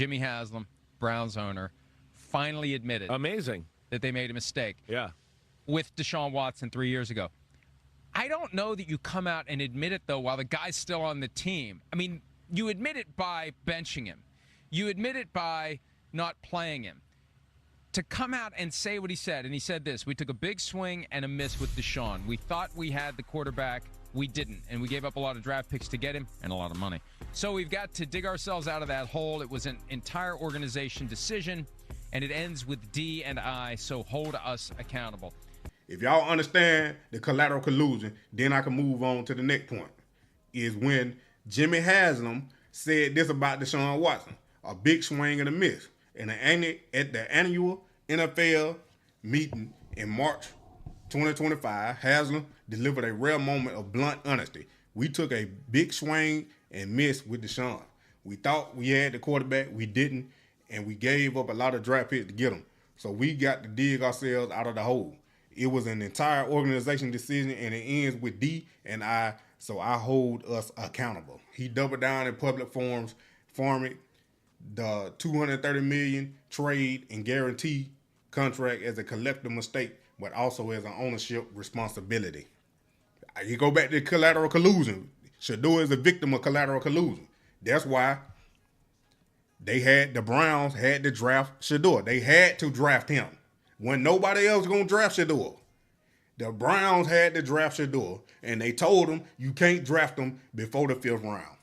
Jimmy Haslam, Browns owner, finally admitted that they made a mistake. Yeah. With Deshaun Watson 3 years ago. I don't know that you come out and admit it, though, while the guy's still on the team. I mean, you admit it by benching him. You admit it by not playing him. To come out and say what he said, and he said this: we took a big swing and a miss with Deshaun. We thought we had the quarterback. We didn't, and we gave up a lot of draft picks to get him and a lot of money. So we've got to dig ourselves out of that hole. It was an entire organization decision, and it ends with D and I, so hold us accountable. If y'all understand the collateral collusion, then I can move on to the next point. Is when Jimmy Haslam said this about Deshaun Watson: a big swing and a miss. And at the annual NFL meeting in March 2025, Haslam delivered a rare moment of blunt honesty. We took a big swing and miss with Deshaun. We thought we had the quarterback, we didn't, and we gave up a lot of draft picks to get him. So we got to dig ourselves out of the hole. It was an entire organization decision, and it ends with D and I, so I hold us accountable. He doubled down in public forums, farming the $230 million trade and guarantee contract as a collective mistake, but also as an ownership responsibility. You go back to collateral collusion. Shedeur is a victim of collateral collusion. That's why the Browns had to draft Shedeur. They had to draft him. When nobody else was going to draft Shedeur, the Browns had to draft Shedeur, and they told him you can't draft him before the 5th round.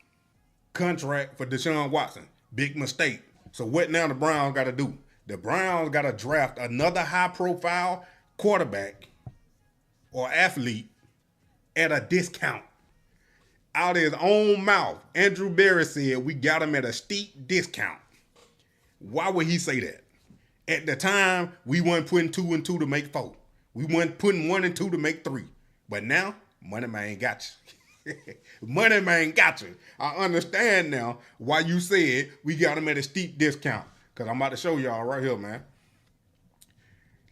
Contract for Deshaun Watson. Big mistake. So what now the Browns got to do? The Browns got to draft another high-profile quarterback or athlete at a discount. Out of his own mouth, Andrew Berry said we got him at a steep discount. Why would he say that? At the time, we weren't putting 2 and 2 to make 4. We weren't putting 1 and 2 to make 3. But now, Moneymane got you. Moneymane got you. I understand now why you said we got him at a steep discount. Because I'm about to show y'all right here, man.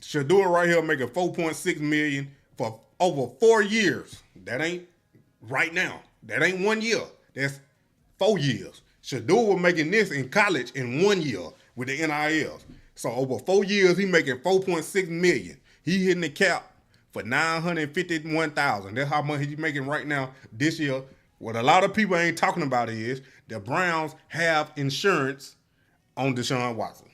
Shedeur right here making $4.6 million for over 4 years. That ain't right now. That ain't 1 year. That's 4 years. Shedeur was making this in college in 1 year with the NILs. So over 4 years, he making $4.6 million. He hitting the cap for $951,000. That's how much he's making right now this year. What a lot of people ain't talking about is the Browns have insurance on Deshaun Watson.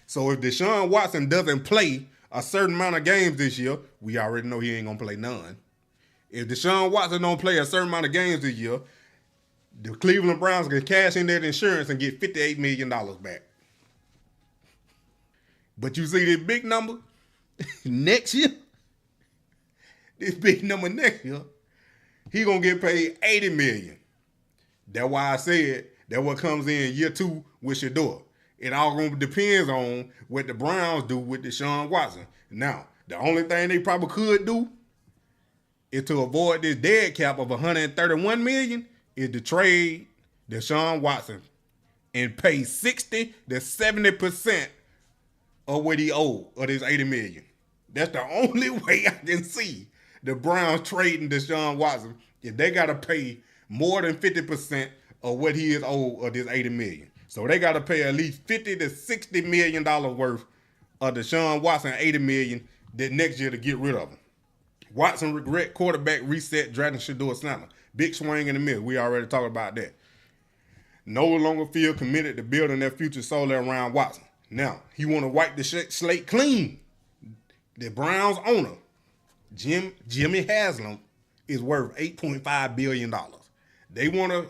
So if Deshaun Watson doesn't play a certain amount of games this year, we already know he ain't gonna play none. If Deshaun Watson don't play a certain amount of games this year, the Cleveland Browns can cash in that insurance and get $58 million back. But you see this big number next year? This big number next year, he gonna get paid $80 million. That's why I said that what comes in year 2 with Shedeur. It all gonna depends on what the Browns do with Deshaun Watson. Now, the only thing they probably could do is to avoid this dead cap of $131 million is to trade Deshaun Watson and pay 60 to 70% of what he owed of this $80 million. That's the only way I can see the Browns trading Deshaun Watson if they got to pay more than 50% of what he is owed of this $80 million. So they got to pay at least $50 to $60 million worth of Deshaun Watson $80 million that next year to get rid of him. Watson regret quarterback reset drafting Shedeur Sanders. Big swing in the middle. We already talked about that. No longer feel committed to building their future solely around Watson. Now, he want to wipe the slate clean. The Browns owner, Jimmy Haslam, is worth $8.5 billion.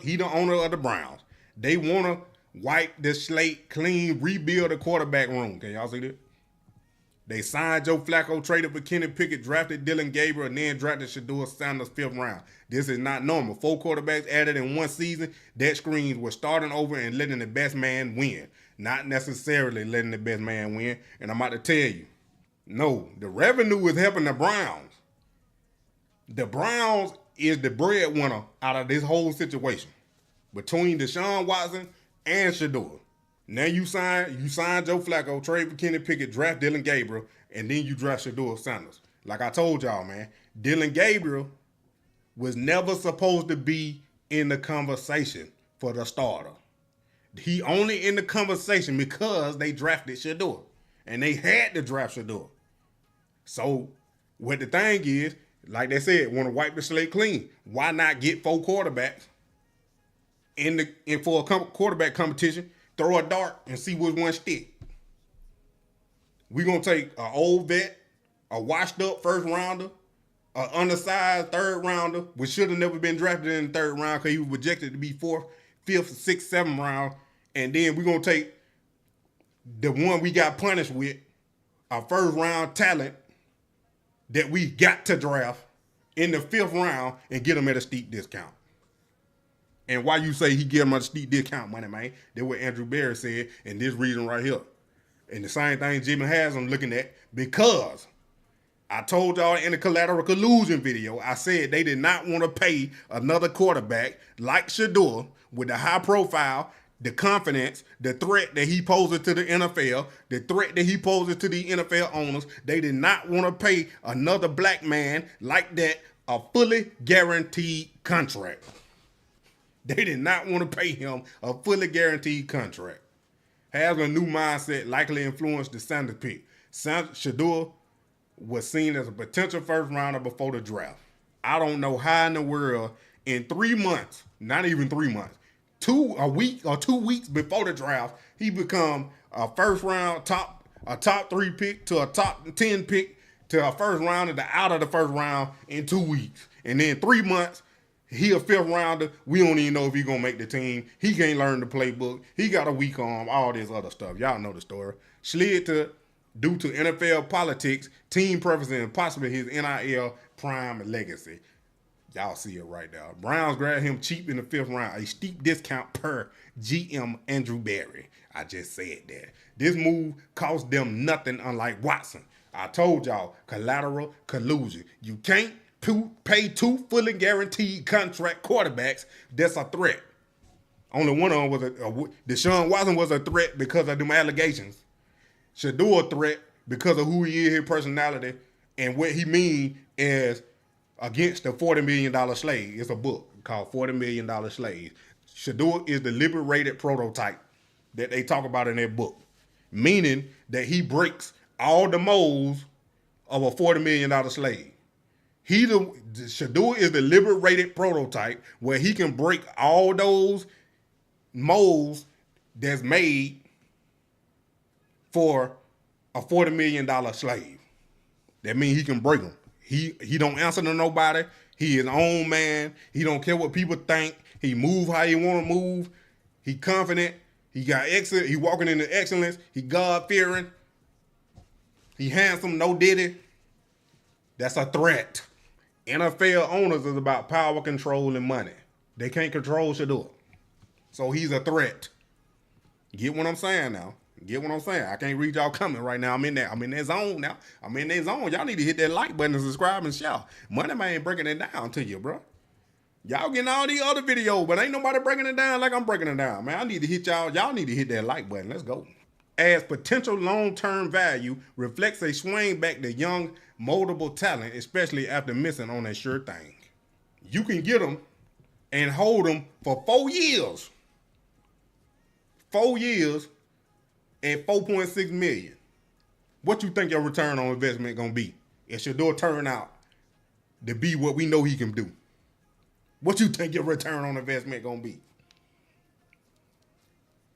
He the owner of the Browns. They want to wipe the slate clean, rebuild the quarterback room. Can y'all see that? They signed Joe Flacco, traded for Kenny Pickett, drafted Dylan Gabriel, and then drafted Shedeur Sanders 5th round. This is not normal. 4 quarterbacks added in one season. That screams we're starting over and letting the best man win. Not necessarily letting the best man win. And I'm about to tell you, no, the revenue is helping the Browns. The Browns is the breadwinner out of this whole situation between Deshaun Watson and Shedeur. Now you sign Joe Flacco, trade for Kenny Pickett, draft Dylan Gabriel, and then you draft Shedeur Sanders. Like I told y'all, man, Dylan Gabriel was never supposed to be in the conversation for the starter. he only in the conversation because they drafted Shedeur. And they had to draft Shedeur. So what the thing is, like they said, want to wipe the slate clean. Why not get 4 quarterbacks in for a quarterback competition, throw a dart and see which one stick? We're going to take an old vet, a washed up first rounder, an undersized third rounder, which should have never been drafted in the third round because he was projected to be 4th, 5th, 6th, 7th round. And then we're going to take the one we got punished with, a first round talent that we got to draft in the 5th round and get him at a steep discount. And why you say he get him at a steep discount, Moneymane? That's what Andrew Berry said, and this reason right here. And the same thing Jimmy has I'm looking at, because I told y'all in the collateral collusion video, I said they did not want to pay another quarterback like Shedeur with the high profile, the confidence, the threat that he poses to the NFL, the threat that he poses to the NFL owners. They did not want to pay another black man like that a fully guaranteed contract. They did not want to pay him a fully guaranteed contract. Having a new mindset likely influenced the Sanders pick. Shedeur was seen as a potential first rounder before the draft. I don't know how in the world in 3 months, not even 3 months, a week or 2 weeks before the draft, he become a first round a top 3 pick to a top 10 pick to a first rounder to out of the first round in 2 weeks. And then 3 months, he a 5th rounder. We don't even know if he gonna make the team. He can't learn the playbook. He got a weak arm, all this other stuff. Y'all know the story. Slid due to NFL politics, team preferences, and possibly his NIL prime legacy. Y'all see it right now. Browns grabbed him cheap in the 5th round, a steep discount per GM Andrew Berry. I just said that. This move cost them nothing, unlike Watson. I told y'all, collateral collusion. You can't pay 2 fully guaranteed contract quarterbacks. That's a threat. Only one of them was Deshaun Watson was a threat because of them allegations. Shedeur a threat because of who he is, his personality, and what he mean as against the $40 million slave. It's a book called $40 Million Slaves. Shedeur is the liberated prototype that they talk about in their book, meaning that he breaks all the molds of a $40 million slave. Shedeur is the liberated prototype where he can break all those molds that's made for a $40 million slave. That means he can break them. He don't answer to nobody. He his own man. He don't care what people think. He move how he want to move. He confident. He got excellent. He walking into excellence. He God-fearing. He handsome, no diddy. That's a threat. NFL owners is about power, control, and money. They can't control Shedeur. So he's a threat. Get what I'm saying now? Get what I'm saying? I can't read y'all coming right now. I'm in that zone now. I'm in that zone. Y'all need to hit that like button and subscribe and share. Moneymane ain't breaking it down to you, bro. Y'all getting all these other videos, but ain't nobody breaking it down like I'm breaking it down, man. I need to hit y'all. Y'all need to hit that like button. Let's go. As potential long-term value reflects a swing back to young, moldable talent, especially after missing on a sure thing. You can get them and hold them for 4 years. 4 years at $4.6 million. What you think your return on investment gonna be if Shedeur turn out to be what we know he can do? What you think your return on investment gonna be?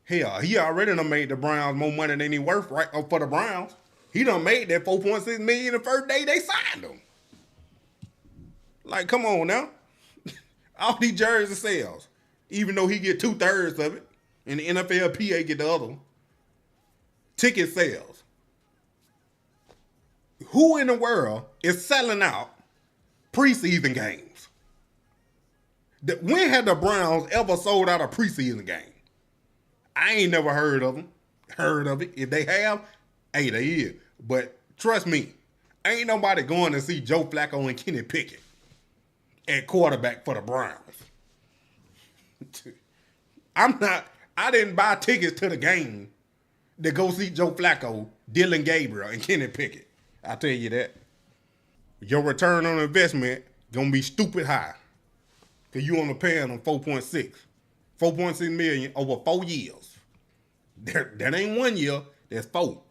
Hell, he already done made the Browns more money than he worth, right? For the Browns. He done made that $4.6 million the first day they signed him. Like, come on now. All these jersey sales, even though he get 2/3 of it, and the NFLPA get the other one. Ticket sales. Who in the world is selling out preseason games? When had the Browns ever sold out a preseason game? I ain't never heard of them. Heard of it. If they have, hey, they is. But trust me, ain't nobody going to see Joe Flacco and Kenny Pickett at quarterback for the Browns. I didn't buy tickets to the game to go see Joe Flacco, Dylan Gabriel, and Kenny Pickett. I tell you that. Your return on investment gonna be stupid high. Cause you only paying them $4.6 million over 4 years. That ain't 1 year. That's 4.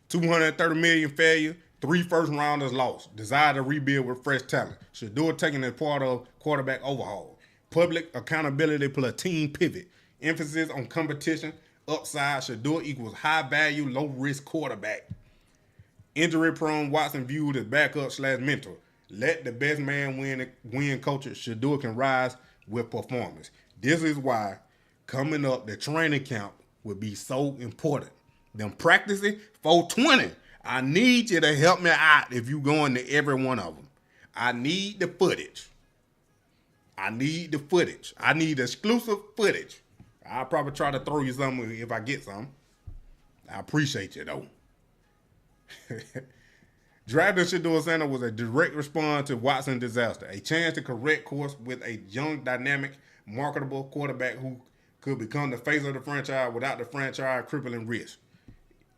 230 million failure. 3 first rounders lost. Desire to rebuild with fresh talent. Shedeur taking as part of quarterback overhaul. Public accountability plus team pivot. Emphasis on competition. Upside. Shedeur equals high value, low risk quarterback. Injury prone Watson viewed as backup / mentor. Let the best man win culture. Shedeur can rise with performance. This is why coming up the training camp would be so important. Them practicing 420. I need you to help me out if you going to every one of them. I need the footage. I need exclusive footage. I'll probably try to throw you something if I get some. I appreciate you though. Drafting Shedeur Sanders was a direct response to Watson's disaster. A chance to correct course with a young, dynamic, marketable quarterback who could become the face of the franchise without the franchise crippling risk.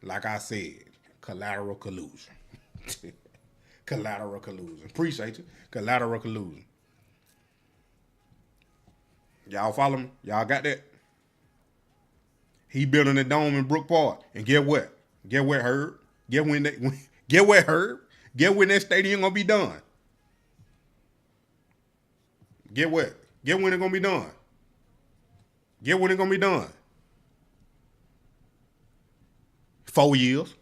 Like I said, collateral collusion. Collateral collusion. Appreciate you. Collateral collusion. Y'all follow me? Y'all got that? He building a dome in Brook Park. And get what? Get what, Herb? Get when that stadium gonna be done? Get what? Get when it gonna be done? Get when it gonna be done? 4 years.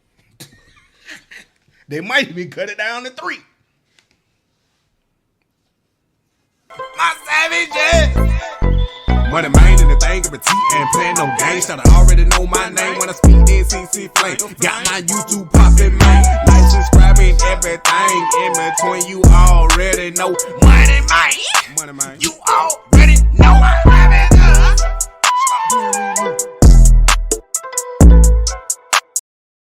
They might even cut it down to 3. My savage. Moneymane in the thing of a T and playing no games. Should I already know my name when I speak NCC flame. Got my YouTube poppin', man. Like, subscribe and everything in between. You already know. Moneymane. You already know. I have it.